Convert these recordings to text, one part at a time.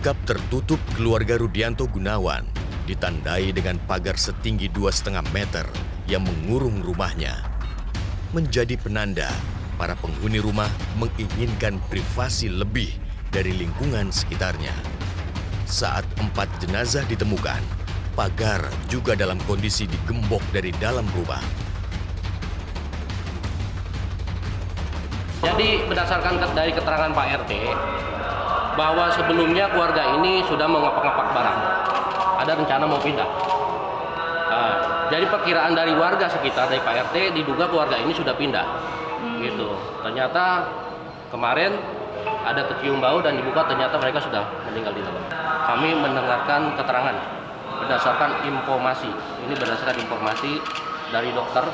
Sikap tertutup keluarga Rudianto Gunawan ditandai dengan pagar setinggi 2,5 meter yang mengurung rumahnya. Menjadi penanda para penghuni rumah menginginkan privasi lebih dari lingkungan sekitarnya. Saat 4 jenazah ditemukan, pagar juga dalam kondisi digembok dari dalam rumah. Jadi berdasarkan dari keterangan Pak RT, bahwa sebelumnya keluarga ini sudah mengepak-ngepak barang. Ada rencana mau pindah. Jadi perkiraan dari warga sekitar, dari Pak RT, diduga keluarga ini sudah pindah. Gitu. Ternyata kemarin ada kecium bau dan dibuka, ternyata mereka sudah meninggal di dalam. Kami mendengarkan keterangan berdasarkan informasi. Ini berdasarkan informasi dari dokter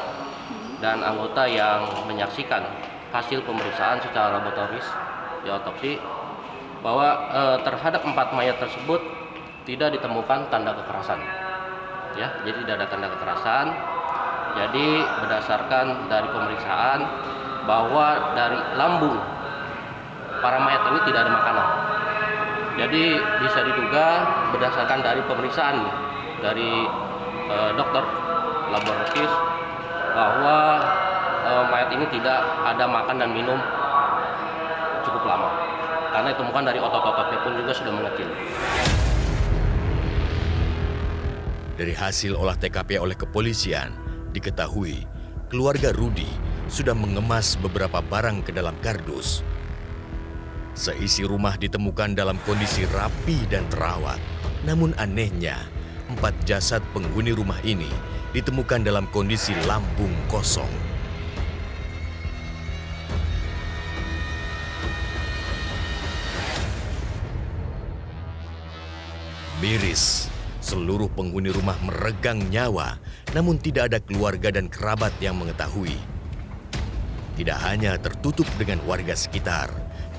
dan anggota yang menyaksikan hasil pemeriksaan secara laboratoris di otopsi, bahwa terhadap 4 mayat tersebut tidak ditemukan tanda kekerasan. Ya, jadi tidak ada tanda kekerasan. Jadi berdasarkan dari pemeriksaan bahwa dari lambung para mayat ini tidak ada makanan. Jadi bisa diduga berdasarkan dari pemeriksaan dari dokter laboratoris bahwa mayat ini tidak ada makan dan minum cukup lama. Karena ditemukan dari otot-ototnya pun juga sudah mengecil. Dari hasil olah TKP oleh kepolisian, diketahui keluarga Rudi sudah mengemas beberapa barang ke dalam kardus. Seisi rumah ditemukan dalam kondisi rapi dan terawat. Namun anehnya, 4 jasad penghuni rumah ini ditemukan dalam kondisi lambung kosong. Miris, seluruh penghuni rumah meregang nyawa, namun tidak ada keluarga dan kerabat yang mengetahui. Tidak hanya tertutup dengan warga sekitar,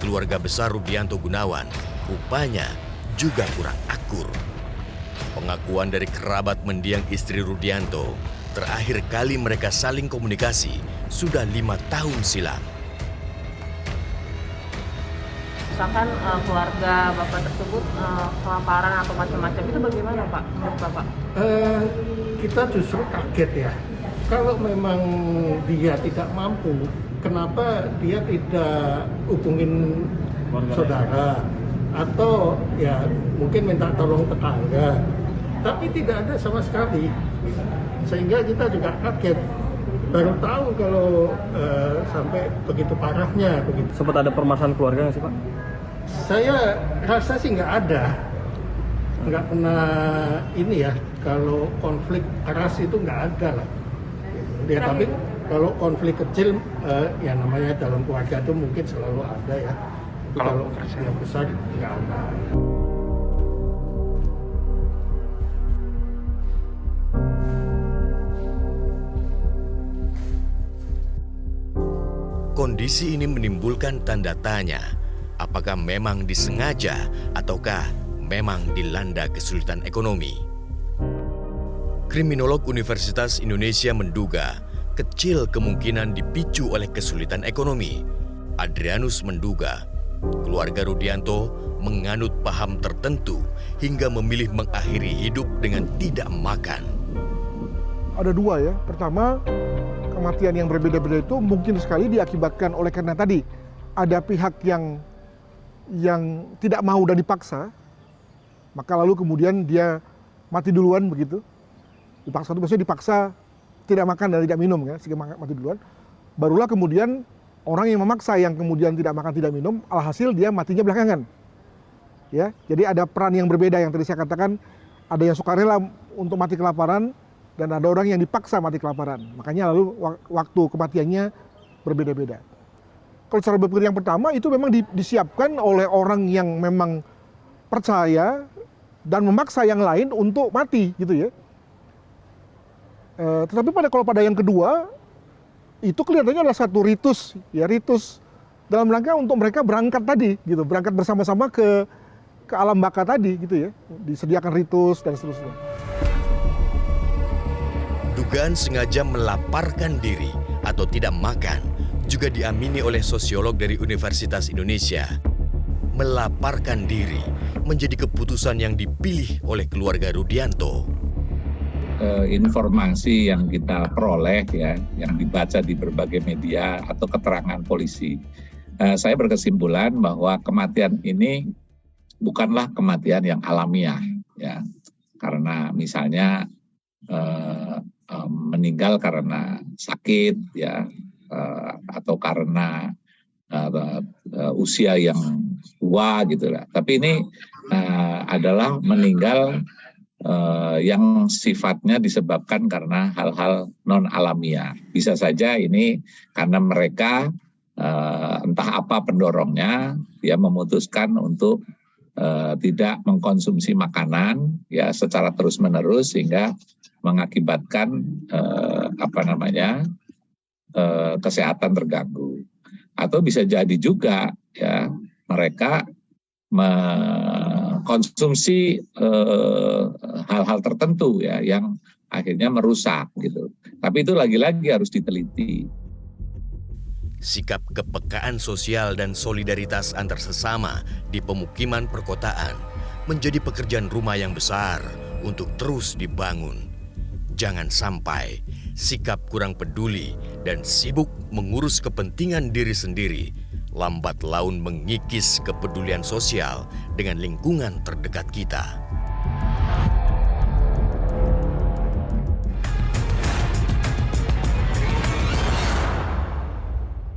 keluarga besar Rudianto Gunawan rupanya juga kurang akur. Pengakuan dari kerabat mendiang istri Rudianto, terakhir kali mereka saling komunikasi sudah 5 tahun silam. Misalkan keluarga Bapak tersebut kelaparan atau macam-macam, itu bagaimana Pak menurut Bapak? Kita justru kaget ya. Kalau memang dia tidak mampu, kenapa dia tidak hubungin saudara atau ya mungkin minta tolong tetangga, tapi tidak ada sama sekali, sehingga kita juga kaget. Baru tahu kalau sampai begitu parahnya begitu. Sempat ada permasalahan keluarga nggak sih Pak? Saya rasa sih nggak ada, nggak pernah ini ya. Kalau konflik keras itu nggak ada lah. Ya, tapi kalau konflik kecil ya namanya dalam keluarga itu mungkin selalu ada ya. Kalau yang besar nggak ada. Kondisi ini menimbulkan tanda tanya, apakah memang disengaja ataukah memang dilanda kesulitan ekonomi. Kriminolog Universitas Indonesia menduga kecil kemungkinan dipicu oleh kesulitan ekonomi. Adrianus menduga keluarga Rudianto menganut paham tertentu hingga memilih mengakhiri hidup dengan tidak makan. Ada 2 ya. Pertama, kematian yang berbeda-beda itu mungkin sekali diakibatkan oleh karena tadi ada pihak yang tidak mau dan dipaksa, maka lalu kemudian dia mati duluan begitu. Dipaksa itu maksudnya dipaksa tidak makan dan tidak minum ya, sehingga mati duluan. Barulah kemudian orang yang memaksa yang kemudian tidak makan tidak minum, alhasil dia matinya belakangan. Ya, jadi ada peran yang berbeda yang tadi saya katakan, ada yang sukarela untuk mati kelaparan dan ada orang yang dipaksa mati kelaparan. Makanya lalu waktu kematiannya berbeda-beda. Kalau cara berpikir yang pertama itu memang disiapkan oleh orang yang memang percaya dan memaksa yang lain untuk mati gitu ya. Tetapi kalau pada yang kedua itu kelihatannya adalah satu ritus dalam rangka untuk mereka berangkat tadi gitu, berangkat bersama-sama ke alam baka tadi gitu ya, disediakan ritus dan seterusnya. Dugaan sengaja melaparkan diri atau tidak makan juga diamini oleh sosiolog dari Universitas Indonesia. Melaparkan diri menjadi keputusan yang dipilih oleh keluarga Rudianto. Informasi yang kita peroleh ya, yang dibaca di berbagai media atau keterangan polisi, saya berkesimpulan bahwa kematian ini bukanlah kematian yang alamiah ya, karena misalnya meninggal karena sakit ya, atau karena usia yang tua gitu lah. Tapi ini adalah meninggal yang sifatnya disebabkan karena hal-hal non alamiah. Bisa saja ini karena mereka entah apa pendorongnya, dia memutuskan untuk tidak mengkonsumsi makanan ya secara terus-menerus sehingga mengakibatkan kesehatan terganggu. Atau bisa jadi juga ya mereka mengkonsumsi hal-hal tertentu ya yang akhirnya merusak gitu. Tapi itu lagi-lagi harus diteliti. Sikap kepekaan sosial dan solidaritas antar sesama di pemukiman perkotaan menjadi pekerjaan rumah yang besar untuk terus dibangun. Jangan sampai sikap kurang peduli dan sibuk mengurus kepentingan diri sendiri lambat laun mengikis kepedulian sosial dengan lingkungan terdekat kita.